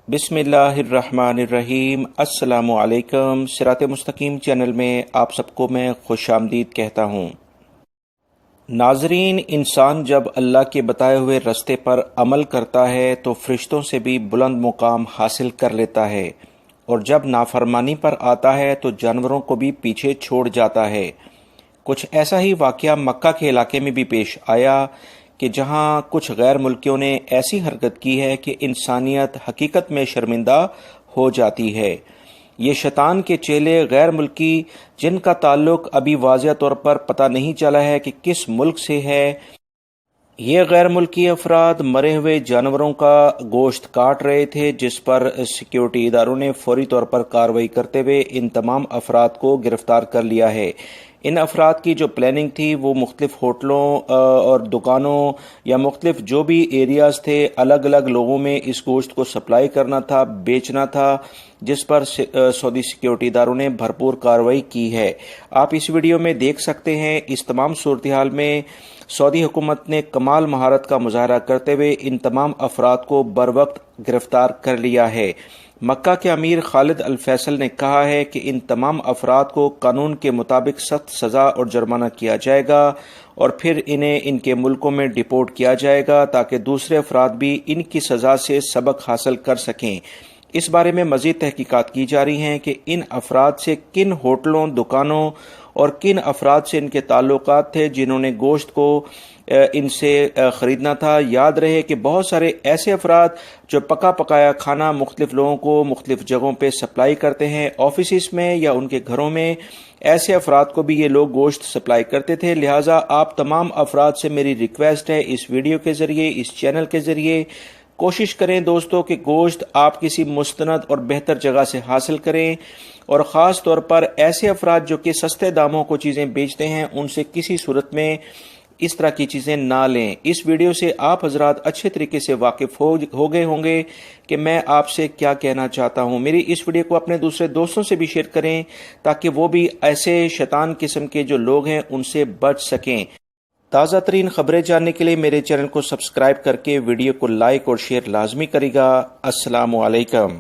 بسم اللہ الرحمن الرحیم۔ السلام علیکم۔ صراط مستقیم چینل میں آپ سب کو میں خوش آمدید کہتا ہوں۔ ناظرین، انسان جب اللہ کے بتائے ہوئے راستے پر عمل کرتا ہے تو فرشتوں سے بھی بلند مقام حاصل کر لیتا ہے، اور جب نافرمانی پر آتا ہے تو جانوروں کو بھی پیچھے چھوڑ جاتا ہے۔ کچھ ایسا ہی واقعہ مکہ کے علاقے میں بھی پیش آیا کہ جہاں کچھ غیر ملکیوں نے ایسی حرکت کی ہے کہ انسانیت حقیقت میں شرمندہ ہو جاتی ہے۔ یہ شیطان کے چیلے غیر ملکی جن کا تعلق ابھی واضح طور پر پتہ نہیں چلا ہے کہ کس ملک سے ہے، یہ غیر ملکی افراد مرے ہوئے جانوروں کا گوشت کاٹ رہے تھے، جس پر سیکیورٹی اداروں نے فوری طور پر کارروائی کرتے ہوئے ان تمام افراد کو گرفتار کر لیا ہے۔ ان افراد کی جو پلاننگ تھی وہ مختلف ہوٹلوں اور دکانوں یا مختلف جو بھی ایریاز تھے، الگ الگ لوگوں میں اس گوشت کو سپلائی کرنا تھا، بیچنا تھا، جس پر سعودی سیکیورٹی اداروں نے بھرپور کارروائی کی ہے۔ آپ اس ویڈیو میں دیکھ سکتے ہیں۔ اس تمام صورتحال میں سعودی حکومت نے کمال مہارت کا مظاہرہ کرتے ہوئے ان تمام افراد کو بروقت گرفتار کر لیا ہے۔ مکہ کے امیر خالد الفیصل نے کہا ہے کہ ان تمام افراد کو قانون کے مطابق سخت سزا اور جرمانہ کیا جائے گا، اور پھر انہیں ان کے ملکوں میں ڈپورٹ کیا جائے گا تاکہ دوسرے افراد بھی ان کی سزا سے سبق حاصل کر سکیں۔ اس بارے میں مزید تحقیقات کی جا رہی ہیں کہ ان افراد سے کن ہوٹلوں، دکانوں اور کن افراد سے ان کے تعلقات تھے جنہوں نے گوشت کو ان سے خریدنا تھا۔ یاد رہے کہ بہت سارے ایسے افراد جو پکا پکایا کھانا مختلف لوگوں کو مختلف جگہوں پہ سپلائی کرتے ہیں، آفیسز میں یا ان کے گھروں میں، ایسے افراد کو بھی یہ لوگ گوشت سپلائی کرتے تھے۔ لہٰذا آپ تمام افراد سے میری ریکویسٹ ہے، اس ویڈیو کے ذریعے، اس چینل کے ذریعے کوشش کریں دوستوں کہ گوشت آپ کسی مستند اور بہتر جگہ سے حاصل کریں، اور خاص طور پر ایسے افراد جو کہ سستے داموں کو چیزیں بیچتے ہیں ان سے کسی صورت میں اس طرح کی چیزیں نہ لیں۔ اس ویڈیو سے آپ حضرات اچھے طریقے سے واقف ہو گئے ہوں گے کہ میں آپ سے کیا کہنا چاہتا ہوں۔ میری اس ویڈیو کو اپنے دوسرے دوستوں سے بھی شیئر کریں تاکہ وہ بھی ایسے شیطان قسم کے جو لوگ ہیں ان سے بچ سکیں۔ تازہ ترین خبریں جاننے کے لیے میرے چینل کو سبسکرائیب کر کے ویڈیو کو لائک اور شیئر لازمی کرے گا۔ السلام علیکم۔